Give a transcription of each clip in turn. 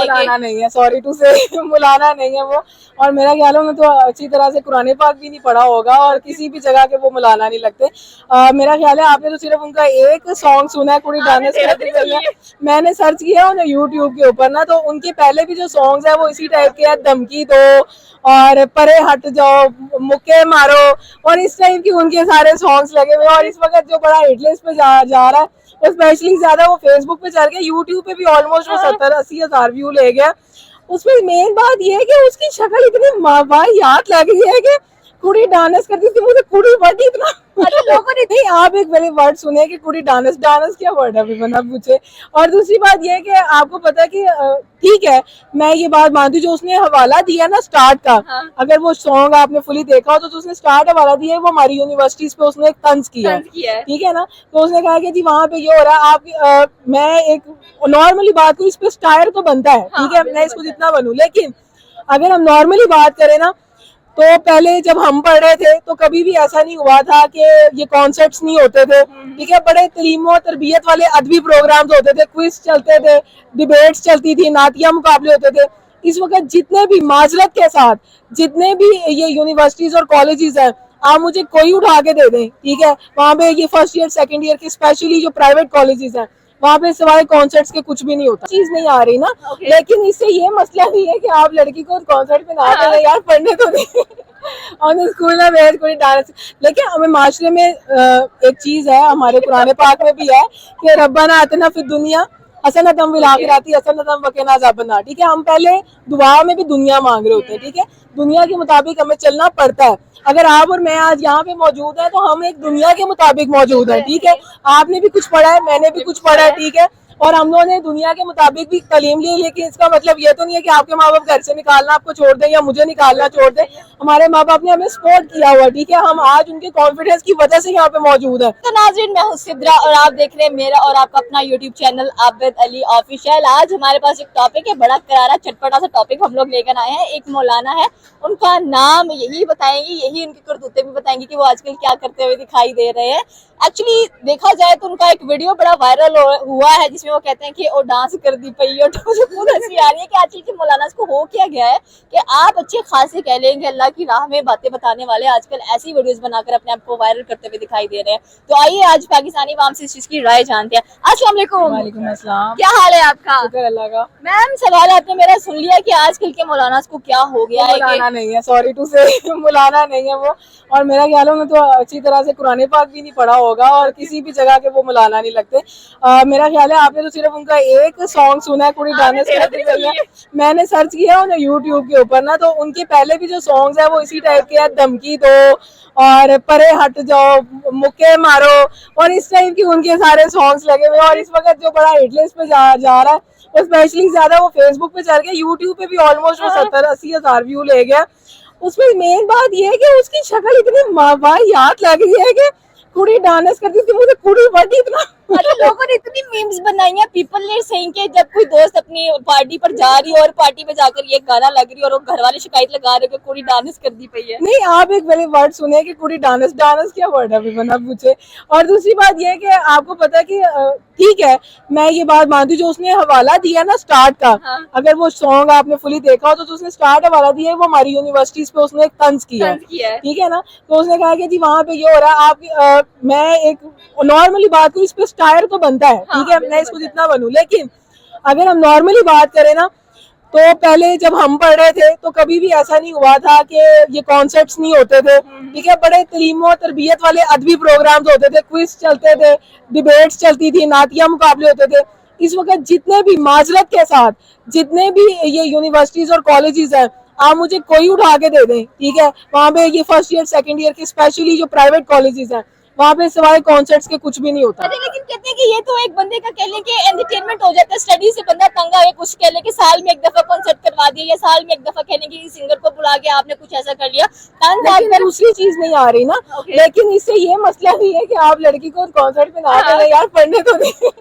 मुलाना नहीं है, sorry to से मुलाना नहीं है वो। और मेरा ख्याल है उन्हें तो अच्छी तरह से कुरान पाक भी नहीं पढ़ा होगा और किसी भी जगह के वो मुलाना नहीं लगते। मेरा ख्याल है आपने तो सिर्फ उनका एक सॉन्ग सुना है, कुड़ी डांस करती है। मैंने सर्च किया उन्हें यूट्यूब के ऊपर ना, तो उनके पहले भी जो सॉन्ग्स है वो इसी टाइप के हैं, धमकी दो और परे हट जाओ, मुक्के मारो, और इस टाइप की उनके सारे सॉन्ग्स लगे हुए। और इस वक्त जो बड़ा हिटलिस्ट पे जा रहा है, और स्पेशली ज्यादा वो फेसबुक पे चल गया, यूट्यूब पे भी ऑलमोस्ट वो 70-80 हजार व्यू ले गया। उसमें मेन बात ये है कि उसकी शक्ल इतनी वाहियात लग रही है कि कुड़ी डांस करती थी, मुझे कुड़ी वर्ड इतना लोगों ने नहीं, आप एक पहले वर्ड सुने कि कुड़ी डांस क्या वर्ड है अभी बना पूछे। और दूसरी बात ये है कि आपको पता है कि ठीक है, मैं ये बात मानती हूँ जो उसने हवाला दिया ना स्टार्ट का, अगर वो सॉन्ग आपने फुली देखा हो तो उसने स्टार्ट हवाला दिया है, वो हमारी यूनिवर्सिटीज पे उसने एक तंज किया है, ठीक है ना। तो उसने कहा कि जी वहाँ पे ये हो रहा है, आप मैं एक नॉर्मली बात करूँ, इस पे स्टायर तो बनता है, ठीक है, मैं इसको जितना बनूं, लेकिन अगर हम नॉर्मली बात करें ना, तो पहले जब हम पढ़ रहे थे तो कभी भी ऐसा नहीं हुआ था कि ये कॉन्सेप्ट्स नहीं होते थे, ठीक है। बड़े तलीम और तरबियत वाले अदबी प्रोग्राम्स होते थे, क्विज चलते थे, डिबेट्स चलती थी, नातिया मुकाबले होते थे। इस वक्त जितने भी माजरत के साथ जितने भी ये यूनिवर्सिटीज और कॉलेजेस हैं, आप मुझे कोई उठा के दे दें, ठीक है, वहाँ पे ये फर्स्ट ईयर सेकेंड ईयर के स्पेशली जो प्राइवेट कॉलेजेस हैं, वहाँ पे सिवाय कॉन्सर्ट्स के कुछ भी नहीं होता। चीज नहीं आ रही ना, लेकिन इससे ये मसला नहीं है कि आप लड़की को कॉन्सर्ट पे ना करें, यार पढ़ने तो नहीं और स्कूल में वेज कोई डांस। लेकिन हमें माशरे में एक चीज है, हमारे कुरान पाक में भी है कि रब्बाना आतिना फिद दुनिया हसनतम फिल आखिरती हसनतम वक़िना अज़ाबन्नार, ठीक है। हम पहले दुआ में भी दुनिया मांग रहे होते हैं, ठीक है, दुनिया के मुताबिक हमें चलना पड़ता है। अगर आप और मैं आज यहाँ पे मौजूद है तो हम एक दुनिया के मुताबिक मौजूद है, ठीक है। आपने भी कुछ पढ़ा है, मैंने भी कुछ पढ़ा है, ठीक है, और हम लोगों ने दुनिया के मुताबिक भी तालीम ली, लेकिन इसका मतलब ये तो नहीं है कि आपके माँ बाप घर से निकालना आपको छोड़ दें या मुझे निकालना छोड़ दें। हमारे माँ बाप ने हमें सपोर्ट किया हुआ, ठीक है, हम आज उनके कॉन्फिडेंस की वजह से यहाँ पे मौजूद है। तो नाज़रीन, मैं हूँ सिद्रा और आप देख रहे हैं मेरा और आपका अपना YouTube channel Abid Ali official. आज हमारे पास एक टॉपिक है, बड़ा करारा चटपटा सा टॉपिक हम लोग लेकर आए हैं। एक मौलाना है, उनका नाम यही बताएंगे, यही उनकी करतूतें भी बताएंगे कि वो आजकल क्या करते हुए दिखाई दे रहे हैं। एक्चुअली देखा जाए तो उनका एक वीडियो बड़ा वायरल हुआ है जिसमें वो कहते हैं कि वो डांस कर दी पई, और तो मुझे खुद हंसी आ रही है कि आजकल के मौलाना को हो क्या गया है कि आप अच्छे खासे कह लेंगे अल्लाह की राह में बातें बताने वाले आजकल ऐसी वीडियोस बनाकर अपने आप को वायरल करते हुए दिखाई दे रहे हैं। तो आइए आज पाकिस्तानी अवाम से इस चीज की राय जानते हैं। अस्सलाम वालेकुम। क्या हाल है आपका? शुक्र अल्लाह का। मैम, सवाल आपने मेरा सुन लिया कि आजकल के मौलाना को क्या हो गया है? मुलाना नहीं है, सॉरी टू से मुलाना नहीं है वो। और मेरा ख्याल है उन्हें तो अच्छी तरह से कुरान पाक भी नहीं पढ़ा होगा और किसी भी जगह के वो मुलाना नहीं लगते। मेरा ख्याल है आपने तो सिर्फ उनका एक सॉन्ग सुना है, कुड़ी डांस करती है। मैंने सर्च किया उन्हें यूट्यूब के ऊपर ना, तो उनके पहले भी जो सॉन्ग्स है वो इसी टाइप के हैं, धमकी दो और परे हट जाओ, मुक्के मारो, और इस टाइप की उनके सारे सॉन्ग्स लगे हुए। और इस वक्त जो बड़ा हिटलिस्ट पे जा रहा है, और स्पेशली ज्यादा वो फेसबुक पे चल गया, यूट्यूब पे भी ऑलमोस्ट वो 70-80 हजार व्यू ले गया। उसमें मेन बात ये है कि उसकी शक्ल इतनी वाहियात लग रही है कि कुड़ी डांस करती थी, मुझे कुड़ी वर्ड इतना लोगों ने इतनी मीम्स बनाई हैं, पीपल ने सेइंग कि जब कोई दोस्त अपनी पार्टी पर जा रही है और पार्टी पे जाकर ये गाना लग रही है और घर वाले शिकायत लगा रहे हैं कि कुड़ी डांस कर दी पई है। नहीं, आप एक पहले वर्ड सुने कि कुड़ी डांस क्या वर्ड है अभी बना पूछे। और दूसरी बात ये है कि आपको पता है कि ठीक है, मैं ये बात मानती हूँ जो उसने हवाला दिया ना स्टार्ट का, अगर वो सॉन्ग आपने फुली देखा हो तो उसने स्टार्ट हवाला दिया है, वो हमारी यूनिवर्सिटीज पे उसने एक तंज किया है, ठीक है ना। तो उसने कहा कि जी वहाँ पे ये हो रहा है, आप मैं एक नॉर्मली बात करूँ, इस पे स्टायर तो बनता है, ठीक है, मैं इसको जितना बनूं, लेकिन अगर हम नॉर्मली बात करें ना, तो पहले जब हम पढ़ रहे थे तो कभी भी ऐसा नहीं हुआ था कि ये कॉन्सेप्ट्स नहीं होते थे, ठीक है। बड़े तलीम और तरबियत वाले अदबी प्रोग्राम्स होते थे, क्विज चलते थे, डिबेट्स चलती थी, नातिया मुकाबले होते थे। इस वक्त जितने भी माजरत के साथ जितने भी ये यूनिवर्सिटीज और कॉलेजेस हैं, आप मुझे कोई उठा के दे दें, ठीक है, वहाँ पे ये फर्स्ट ईयर सेकेंड ईयर के स्पेशली जो प्राइवेट कॉलेजेस हैं, वहाँ पे सिवाय कॉन्सर्ट्स के कुछ भी नहीं होता। लेकिन कहते हैं कि ये तो एक बंदे का कह लें कि एंटरटेनमेंट हो जाता है, स्टडी से बंदा तंग है, कुछ कह लें कि साल में एक दफा कॉन्सर्ट करवा दिया या साल में एक दफा कहने की सिंगर को बुला के आपने कुछ ऐसा कर लिया, लेकिन दूसरी चीज नहीं आ रही ना, लेकिन इससे ये मसला नहीं है कि आप लड़की को कॉन्सर्ट पे ना करें, यार पढ़ने तो नहीं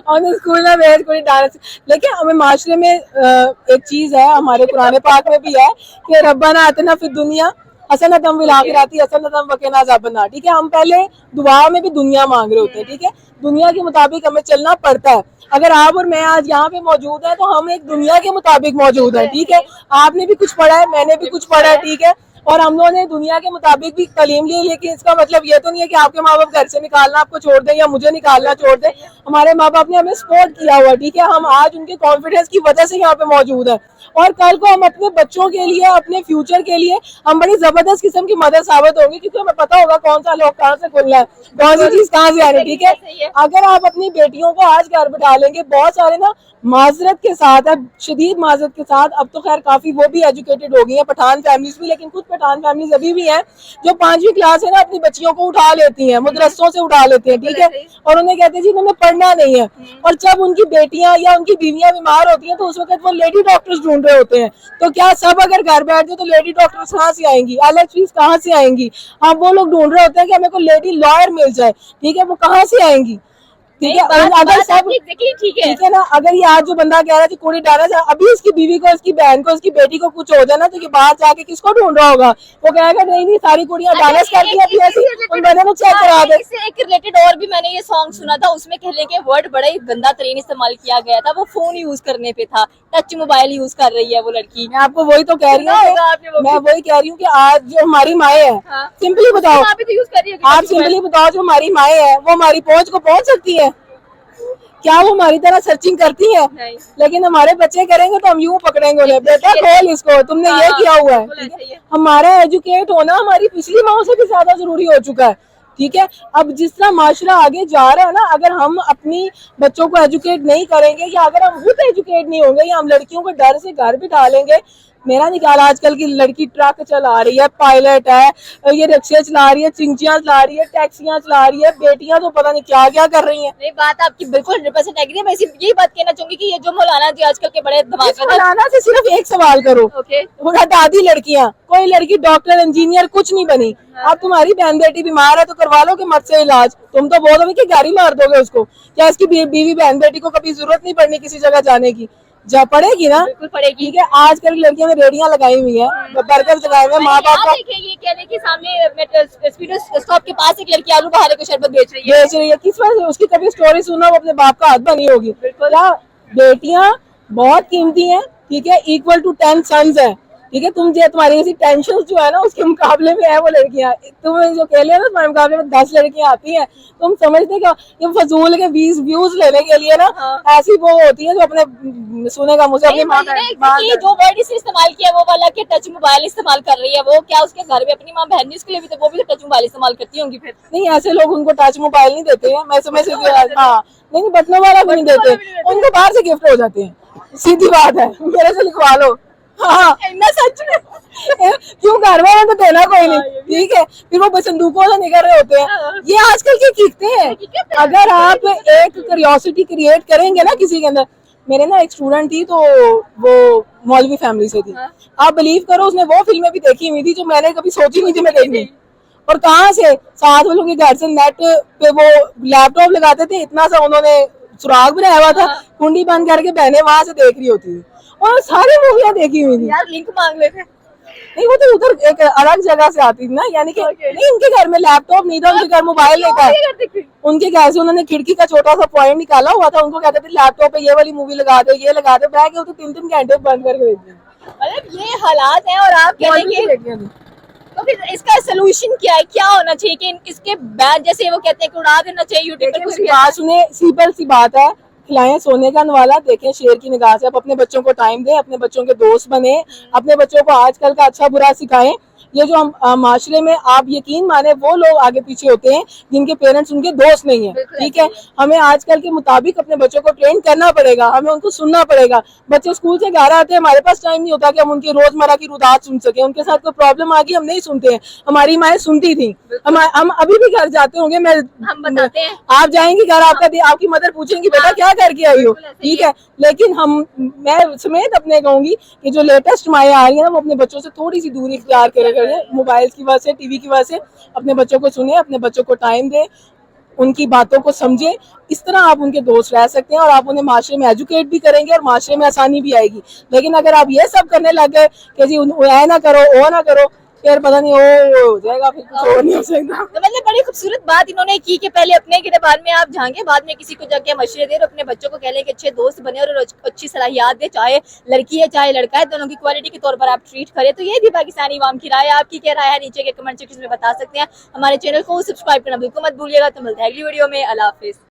और स्कूल में वेज कोई डांस। लेकिन हमें माशरे में एक चीज है, हमारे कुरान पाक में भी है कि रब्बाना आतिना फिद दुनिया हसनतम विल आखिराती हसनतम वक़िना अज़ाबन्नार। ठीक है, हम पहले दुआ में भी दुनिया मांग रहे होते हैं। ठीक है, दुनिया के मुताबिक हमें चलना पड़ता है। अगर आप और मैं आज यहाँ पे मौजूद है तो हम एक दुनिया के मुताबिक मौजूद है। ठीक है, आपने भी कुछ पढ़ा है, मैंने भी कुछ पढ़ा है। ठीक है, और हम लोगों ने दुनिया के मुताबिक भी तालीम ली, लेकिन इसका मतलब ये तो नहीं है कि आपके माँ बाप घर से निकालना आपको छोड़ दें या मुझे निकालना छोड़ दें। हमारे माँ बाप ने हमें सपोर्ट किया हुआ। ठीक है, हम आज उनके कॉन्फिडेंस की वजह से यहाँ पे मौजूद है, और कल को हम अपने बच्चों के लिए, अपने फ्यूचर के लिए हम बड़ी जबरदस्त किस्म की मदद साबित होंगे, क्योंकि हमें पता होगा कौन सा लोग कहाँ से खुल रहा है, कौन सी चीज कहाँ से आ रही है। ठीक है, अगर आप अपनी बेटियों को आज घर बिठा लेंगे, बहुत सारे ना माजरत के साथ है, शदीद माजरत के साथ, अब तो खैर काफी वो भी एजुकेटेड हो गई है, पठान फैमिलीज भी, लेकिन कुछ पठान फैमिलीज अभी भी हैं जो 5वीं क्लास है ना अपनी बच्चियों को उठा लेती हैं, मदरसों से उठा लेती हैं। ठीक है, और उन्हें कहते हैं जी उन्हें पढ़ना नहीं है, और जब उनकी बेटियां या उनकी बीवियां बीमार होती हैं तो उस वक्त वो लेडी डॉक्टर्स ढूंढ रहे होते हैं। तो क्या सब अगर घर बैठ जाए तो लेडी डॉक्टर्स कहाँ से आएंगी, अलग फीस कहाँ से आएंगी? अब वो लोग ढूंढ रहे होते हैं कि हमें कोई लेडी लॉयर मिल जाए। ठीक है, वो कहाँ से आएंगी? ठीक है, अगर सब ठीक है ना, अगर ये आज जो बंदा कह रहा है कि कुड़ी डाला जाए, अभी इसकी बीवी को, इसकी बहन को, इसकी बेटी को कुछ हो जाए ना तो ये बाहर जाके किसको ढूंढ रहा होगा? वो कहेगा नहीं नहीं सारी कुड़ियां डांस करती हैं, ऐसी उन बहनों को चेक करा दे। इससे एक रिलेटेड और भी मैंने ये सॉन्ग सुना था, उसमें कहने के वर्ड बड़े ही गंदा तरीन इस्तेमाल किया गया था, वो फोन यूज करने पे था, टच मोबाइल यूज कर रही है वो लड़की। मैं आपको वही तो कह रही हूँ, मैं वही कह रही हूँ कि आज जो हमारी माएँ है, सिंपली बताओ, आप सिंपली बताओ जो हमारी माएँ है वो हमारी पहुंच को पहुंच सकती है क्या? वो हमारी तरह सर्चिंग करती है? लेकिन हमारे बच्चे करेंगे तो हम यूं पकड़ेंगे उन्हें, बेटा खोल इसको, तुमने ये किया हुआ है। हमारा एजुकेट होना हमारी पिछली माओ से भी ज्यादा जरूरी हो चुका है। ठीक है, अब जिस तरह माशरा आगे जा रहा है ना, अगर हम अपनी बच्चों को एजुकेट नहीं करेंगे, या अगर हम खुद एजुकेट नहीं होंगे, या हम लड़कियों को डर से घर बिठा लेंगे। मेरा नहीं ख्याल आजकल की लड़की ट्रक चला रही है, पायलट है, ये रिक्शे चला रही है, चिंचियां चला रही है, टैक्सियां चला रही है, बेटियां तो पता नहीं क्या क्या कर रही हैं। नहीं, बात आपकी बिल्कुल 100% एग्री है। मैं यही बात कहना चाहूंगी कि ये जो मौलाना जी आजकल के बड़े धमाके, मौलाना से सिर्फ एक सवाल करो, हटा दी लड़कियां, कोई लड़की डॉक्टर इंजीनियर कुछ नहीं बनी। अब तुम्हारी बहन बेटी बीमार है तो करवा लो कि मत से इलाज, तुम तो बोलोगे कि गाड़ी मार दोगे उसको। क्या इसकी बीवी बहन बेटी को कभी जरूरत नहीं पड़नी किसी जगह जाने की? जा पड़ेगी ना, बिल्कुल पड़ेगी। ठीक है, आजकल की लड़कियों ने रेडियां लगाई हुई है, बर्गर लगाए हुए, माँ बाप का। ये कहने के सामने स्पीड स्टॉप के पास एक लड़की आलू बहारे को शरबत बेच रही है, किस वजह से? उसकी कभी स्टोरी सुना, वो अपने बाप का हाथ बनी होगी। क्या बेटियां बहुत कीमती हैं, ठीक है, इक्वल टू 10 सन्स है। ठीक है, तुम्हारी ऐसी टेंशन जो है ना उसके मुकाबले में है वो लड़कियां। तुम जो कह रहे हो ना तुम्हारे मुकाबले में 10 लड़कियां आती हैं, तुम समझते क्या? ये फजूल के 20 व्यूज लेने के लिए ना ऐसी वो होती है जो अपने सुनेगा मुझे अपनी माँ जो वर्ड इसने इस्तेमाल किया वो वाला कि टच मोबाइल इस्तेमाल कर रही है, वो क्या उसके घर में अपनी माँ बहन ने इसके लिए भी तो वो भी तो टच मोबाइल इस्तेमाल करती होंगी? फिर नहीं, ऐसे लोग उनको टच मोबाइल नहीं देते हैं, मैं समझ से हाँ नहीं, बटनों वाला भी नहीं देते, उनको बाहर से गिफ्ट हो जाते हैं, सीधी बात है, मेरे से लिखवा लो। हाँ, सच में क्यों? घर में तो देना कोई नहीं, ठीक है, फिर वो संदूकों से निकल रहे होते हैं। ये आजकल के चीखते हैं। अगर आप एक क्यूरियोसिटी क्रिएट करेंगे ना किसी के अंदर, मेरे ना एक स्टूडेंट थी तो वो मौलवी फैमिली से थी, आप बिलीव करो उसने वो फिल्में भी देखी हुई थी जो मैंने कभी सोची नहीं थी मैं देखनी। और कहाँ से? साथ वालों के घर से नेट पे वो लैपटॉप लगाते थे, इतना सा उन्होंने सुराग बनाया हुआ था, कुंडी बंद करके बहने वहां से देख रही होती थी, और सारी मूवियां देखी हुई थी। यार लिंक मांग लेते। नहीं, वो तो उधर एक अलग जगह से आती थी ना, यानी कि नहीं, उनके घर में लैपटॉप नहीं था, उनके घर मोबाइल नहीं था, उनके घर से उन्होंने खिड़की का छोटा सा पॉइंट निकाला हुआ था, उनको कहते थे लैपटॉप पे ये वाली मूवी लगा दो, ये लगा दो, बैठ के वो तो 3-3 घंटे बंद करके भेज दिए। मतलब ये हालात है, और आप कहेंगे तो फिर इसका सोल्यूशन क्या है? क्या होना चाहिए कि इसके बैन जैसे वो कहते हैं कि उड़ा देना चाहिए यूट्यूब पर? कुछ बात सुने, सिंपल सी बात है, खिलाएं सोने का नवाला, देखें शेर की निगाह से। आप अपने बच्चों को टाइम दें, अपने बच्चों के दोस्त बने, अपने बच्चों को आजकल का अच्छा बुरा सिखाएं। ये जो हम माशरे में, आप यकीन माने, वो लोग आगे पीछे होते हैं जिनके पेरेंट्स उनके दोस्त नहीं है। ठीक है, हमें आजकल के मुताबिक अपने बच्चों को ट्रेन करना पड़ेगा, हमें उनको सुनना पड़ेगा। बच्चे स्कूल से घर आते हैं, हमारे पास टाइम नहीं होता कि हम उनकी रोजमर्रा की रुदात सुन सके। उनके साथ कोई प्रॉब्लम आ गई, हम नहीं सुनते हैं, हमारी माएँ सुनती थी। हम अभी भी घर जाते होंगे, हम बताते हैं, आप जाएंगी घर, आपकी मदर पूछेंगी बेटा क्या करके आई हो, ठीक है, लेकिन मैं समेत अपने कहूंगी कि जो लेटेस्ट माएँ आ रही है ना, वो अपने बच्चों से थोड़ी सी दूरी इख्तियार करें, मोबाइल की वजह से, टीवी की वजह से। अपने बच्चों को सुने, अपने बच्चों को टाइम दें, उनकी बातों को समझे। इस तरह आप उनके दोस्त रह सकते हैं और आप उन्हें माशरे में एजुकेट भी करेंगे और माशरे में आसानी भी आएगी। लेकिन अगर आप ये सब करने लग गए कि जी ऐ ना करो, वो ना करो, फिर पता नहीं वो हो जाएगा, फिर कुछ और नहीं हो सकता। तो मतलब बड़ी खूबसूरत बात इन्होंने की कि पहले अपने गिरे बाद में आप झांके, बाद में किसी को जाके मशवरे दे और अपने बच्चों को कह लें कि अच्छे दोस्त बने और अच्छी सलाहियत दे, चाहे लड़की है चाहे लड़का है, दोनों की क्वालिटी के तौर पर आप ट्रीट करें। तो ये भी पाकिस्तानी अवाम की राय है। आपकी क्या राय है नीचे के कमेंट सेक्शन में बता सकते हैं। हमारे चैनल को सब्सक्राइब करना बिल्कुल मत भूलिएगा। तो मिलते हैं अगली वीडियो में। अल्लाह हाफिज।